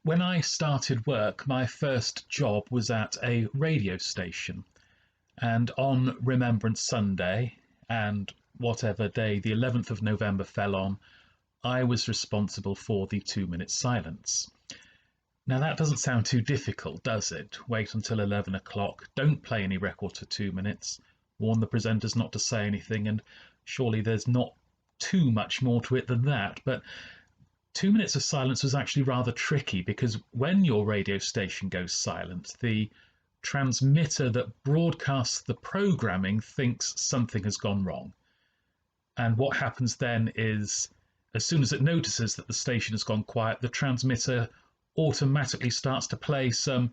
When I started work, my first job was at a radio station. And on Remembrance Sunday, and whatever day the 11th of November fell on, I was responsible for the 2 minute silence. Now, that doesn't sound too difficult, does it? Wait until 11 o'clock, don't play any records for 2 minutes, warn the presenters not to say anything, and surely there's not too much more to it than that. But 2 minutes of silence was actually rather tricky because when your radio station goes silent, the transmitter that broadcasts the programming thinks something has gone wrong. And what happens then is, as soon as it notices that the station has gone quiet, the transmitter automatically starts to play some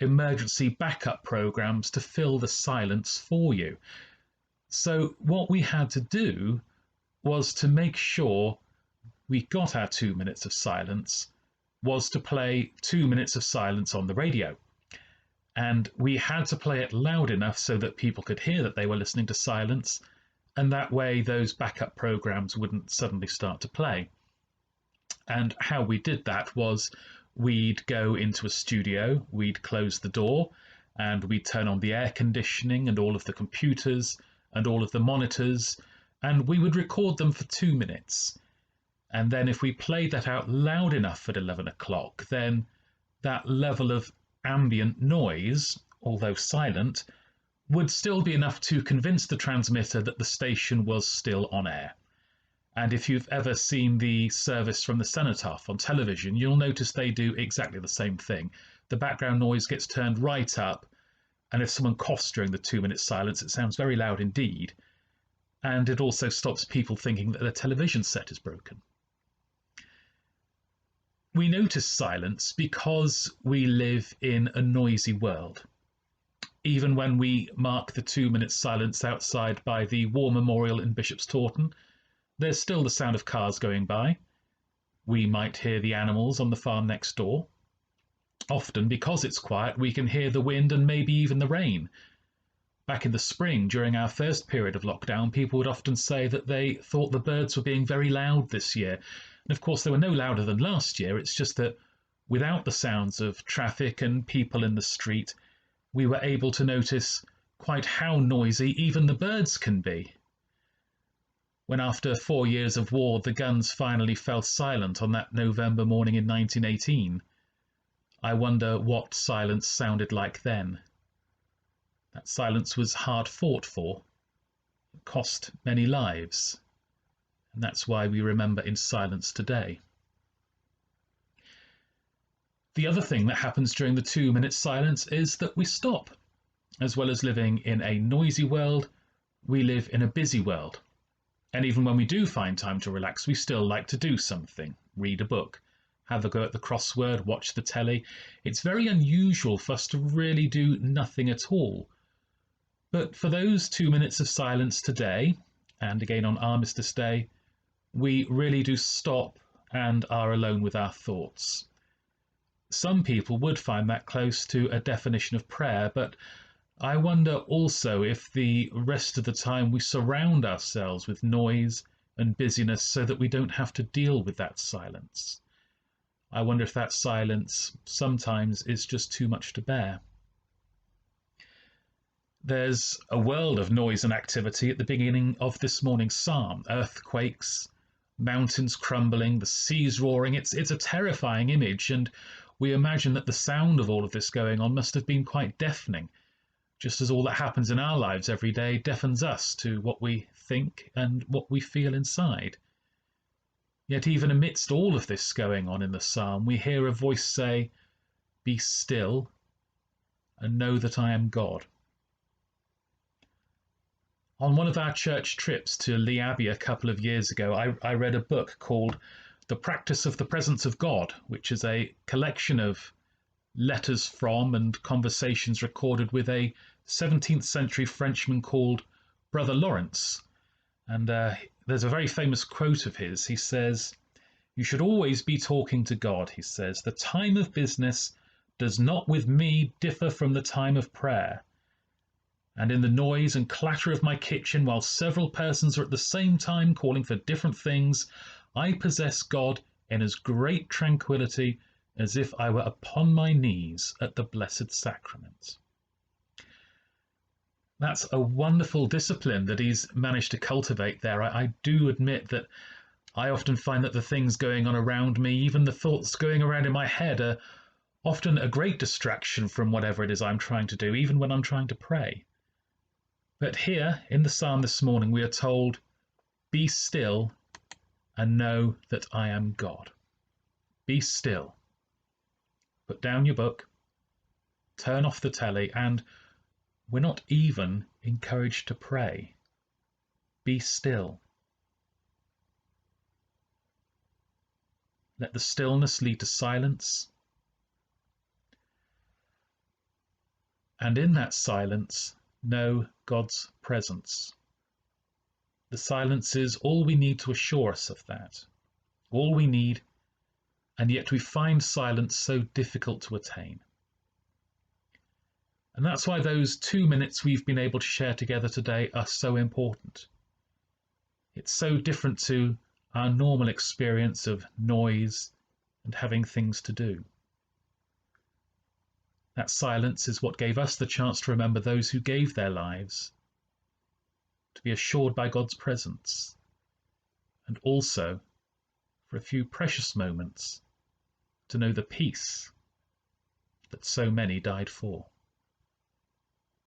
emergency backup programs to fill the silence for you. So what we had to do was to make sure we got our 2 minutes of silence, was to play 2 minutes of silence on the radio. And we had to play it loud enough so that people could hear that they were listening to silence, and that way those backup programs wouldn't suddenly start to play. And how we did that was we'd go into a studio, we'd close the door, and we'd turn on the air conditioning and all of the computers and all of the monitors, and we would record them for 2 minutes. And then if we played that out loud enough at 11 o'clock, then that level of ambient noise, although silent, would still be enough to convince the transmitter that the station was still on air. And if you've ever seen the service from the cenotaph on television, you'll notice they do exactly the same thing. The background noise gets turned right up, and if someone coughs during the 2 minute silence, it sounds very loud indeed. And it also stops people thinking that their television set is broken. We notice silence because we live in a noisy world. Even when we mark the 2 minute silence outside by the War Memorial in Bishop's Taunton, there's still the sound of cars going by. We might hear the animals on the farm next door. Often, because it's quiet, we can hear the wind and maybe even the rain. Back in the spring, during our first period of lockdown, people would often say that they thought the birds were being very loud this year. And of course, they were no louder than last year. It's just that without the sounds of traffic and people in the street, we were able to notice quite how noisy even the birds can be. When after 4 years of war, the guns finally fell silent on that November morning in 1918, I wonder what silence sounded like then. That silence was hard fought for. It cost many lives. And that's why we remember in silence today. The other thing that happens during the 2 minute silence is that we stop. As well as living in a noisy world, we live in a busy world. And even when we do find time to relax, we still like to do something. Read a book, have a go at the crossword, watch the telly. It's very unusual for us to really do nothing at all. But for those 2 minutes of silence today, and again on Armistice Day, we really do stop and are alone with our thoughts. Some people would find that close to a definition of prayer, but I wonder also if the rest of the time we surround ourselves with noise and busyness so that we don't have to deal with that silence. I wonder if that silence sometimes is just too much to bear. There's a world of noise and activity at the beginning of this morning's psalm. Earthquakes, mountains crumbling, the seas roaring. It's a terrifying image, and we imagine that the sound of all of this going on must have been quite deafening, just as all that happens in our lives every day deafens us to what we think and what we feel inside. Yet even amidst all of this going on in the psalm, we hear a voice say, "Be still and know that I am God." On one of our church trips to Lee Abbey a couple of years ago, I read a book called The Practice of the Presence of God, which is a collection of letters from and conversations recorded with a 17th century Frenchman called Brother Lawrence. And there's a very famous quote of his. He says, "You should always be talking to God," he says. "The time of business does not with me differ from the time of prayer. And in the noise and clatter of my kitchen, while several persons are at the same time calling for different things, I possess God in as great tranquillity as if I were upon my knees at the Blessed Sacrament. That's a wonderful discipline that he's managed to cultivate there. I do admit that I often find that the things going on around me, even the thoughts going around in my head, are often a great distraction from whatever it is I'm trying to do, even when I'm trying to pray. But here in the psalm this morning, we are told, "Be still and know that I am God." Be still. Put down your book, turn off the telly, and we're not even encouraged to pray. Be still. Let the stillness lead to silence. And in that silence, know God's presence. The silence is all we need to assure us of that. All we need, and yet we find silence so difficult to attain. And that's why those 2 minutes we've been able to share together today are so important. It's so different to our normal experience of noise and having things to do. That silence is what gave us the chance to remember those who gave their lives, to be assured by God's presence, and also, for a few precious moments, to know the peace that so many died for.